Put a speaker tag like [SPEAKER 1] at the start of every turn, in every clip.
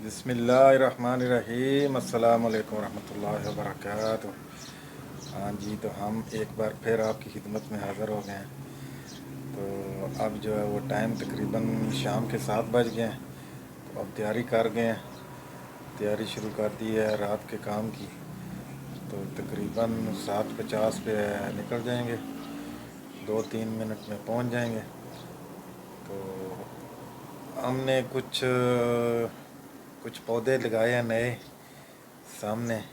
[SPEAKER 1] बिस्मिल्लाहिर्रहमानिर्रहीम अस्सलाम वालेकुम रहमतुल्लाहि व बरकातुहू। हाँ जी, तो हम एक बार फिर आपकी खिदमत में हाज़िर हो गए हैं। तो अब जो है वो टाइम तकरीबन शाम के 7 बज गए हैं। तो अब तैयारी कर गए हैं, तैयारी शुरू कर दी है रात के काम की। तो तकरीबन 7:50 पे निकल जाएंगे, 2-3 मिनट में पहुंच जाएंगे। तो हमने कुछ पौधे लगाए हैं नए सामने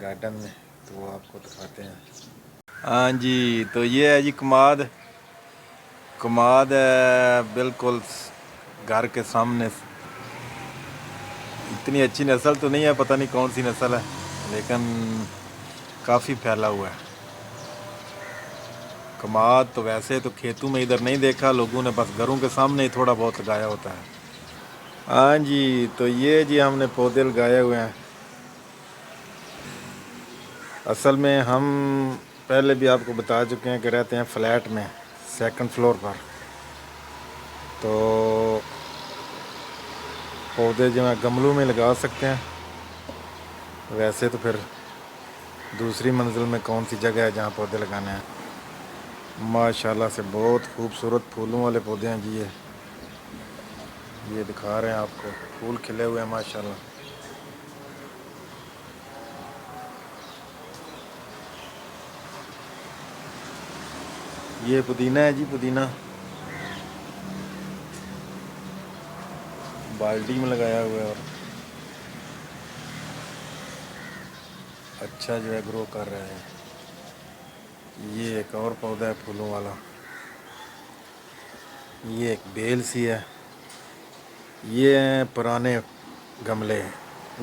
[SPEAKER 1] गार्डन में, तो वो आपको दिखाते हैं। हाँ जी, तो ये है जी कमाद। कमाद है बिल्कुल घर के सामने। इतनी अच्छी नस्ल तो नहीं है, पता नहीं कौन सी नस्ल है, लेकिन काफ़ी फैला हुआ है कमाद। तो वैसे तो खेतों में इधर नहीं देखा लोगों ने, बस घरों के सामने ही थोड़ा बहुत लगाया होता है। हाँ जी, तो ये जी हमने पौधे लगाए हुए हैं। असल में हम पहले भी आपको बता चुके हैं कि रहते हैं फ्लैट में, सेकंड फ्लोर पर। तो पौधे जो हैं गमलों में लगा सकते हैं, वैसे तो फिर दूसरी मंजिल में कौन सी जगह है जहाँ पौधे लगाने हैं। माशाल्लाह से बहुत खूबसूरत फूलों वाले पौधे हैं जी। ये दिखा रहे हैं आपको, फूल खिले हुए हैं माशाल्लाह। ये पुदीना है जी, पुदीना बाल्टी में लगाया हुआ है और अच्छा जो है ग्रो कर रहा है। ये एक और पौधा है फूलों वाला, ये एक बेल सी है। ये हैं पुराने गमले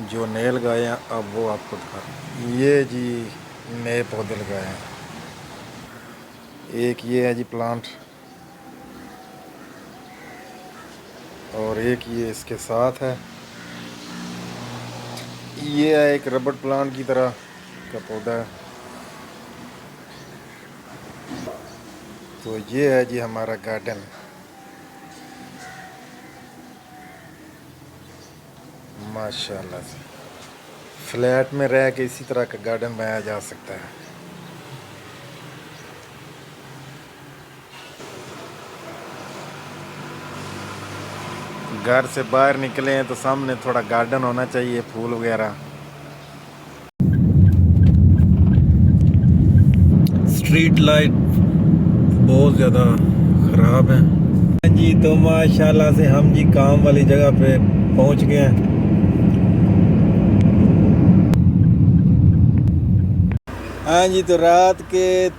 [SPEAKER 1] जो नए लगाए हैं, अब वो आपको दिखा रहा हूं। ये जी नए पौधे लगाए हैं। एक ये है जी प्लांट, और एक ये इसके साथ है। ये है एक रबड़ प्लांट की तरह का पौधा है। तो ये है जी हमारा गार्डन। माशाल्लाह से फ्लैट में रह के इसी तरह का गार्डन बनाया जा सकता है। घर से बाहर निकले हैं तो सामने थोड़ा गार्डन होना चाहिए, फूल वगैरह। स्ट्रीट लाइट बहुत ज़्यादा ख़राब है। हाँ जी, तो माशाल्लाह से हम जी काम वाली जगह पे पहुंच गए हैं। हाँ जी, तो रात के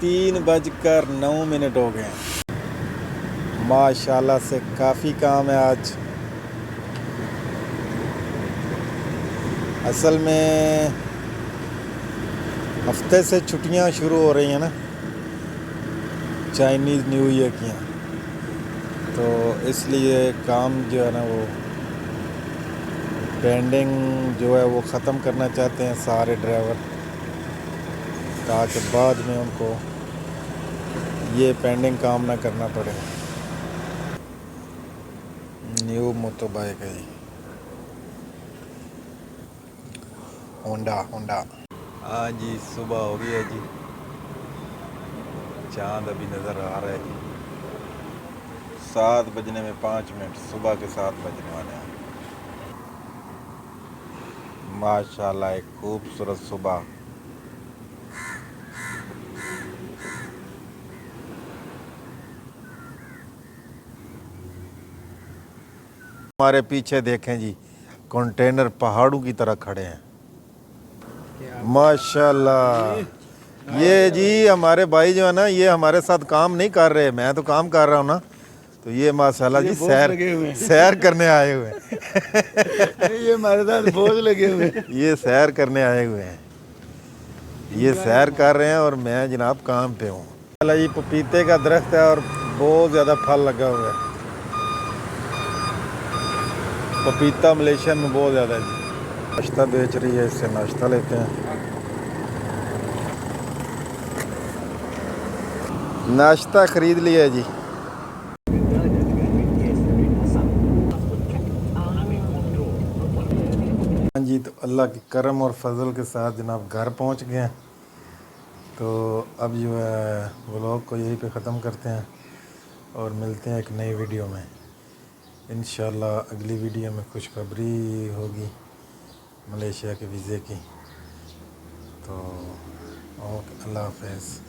[SPEAKER 1] 3:09 हो गए हैं। माशाल्लाह से काफ़ी काम है आज। असल में हफ्ते से छुट्टियां शुरू हो रही हैं ना, चाइनीज़ न्यू ईयर की हैं, तो इसलिए काम जो है ना वो पेंडिंग जो है वो ख़त्म करना चाहते हैं सारे ड्राइवर, ताकि बाद में उनको ये पेंडिंग काम ना करना पड़े। न्यू मोटो बाइक है, होंडा होंडा। हाँ जी, सुबह हो गई है जी, चांद अभी नज़र आ रहा है जी। 7 बजने में 5 मिनट, सुबह के 7 बजने वाले हैं। माशाल्लाह एक खूबसूरत सुबह। हमारे पीछे देखें जी, कंटेनर पहाड़ों की तरह खड़े हैं माशाल्लाह। ये जी हमारे भाई जो है ना, ये हमारे साथ काम नहीं कर रहे, मैं तो काम कर रहा हूँ ना। तो ये माशाल्लाह जी सैर करने आए हुए हैं।
[SPEAKER 2] ये हमारे साथ बोझ लगे हुए हैं।
[SPEAKER 1] ये सैर करने आए हुए हैं, ये सैर कर रहे हैं और मैं जनाब काम पे हूँ। ये पपीते का दरख्त है और बहुत ज़्यादा फल लगा हुआ है। पपीता मलेशिया में बहुत ज़्यादा है जी। नाश्ता बेच रही है, इससे नाश्ता लेते हैं। नाश्ता ख़रीद लिया है जी। जी, तो अल्लाह के करम और फजल के साथ जनाब घर पहुंच गए हैं। तो अब जो है व्लॉग को यहीं पे ख़त्म करते हैं और मिलते हैं एक नई वीडियो में। इंशाल्लाह अगली वीडियो में खुशखबरी होगी मलेशिया के वीज़े की। तो ओके, अल्लाह हाफ़िज़।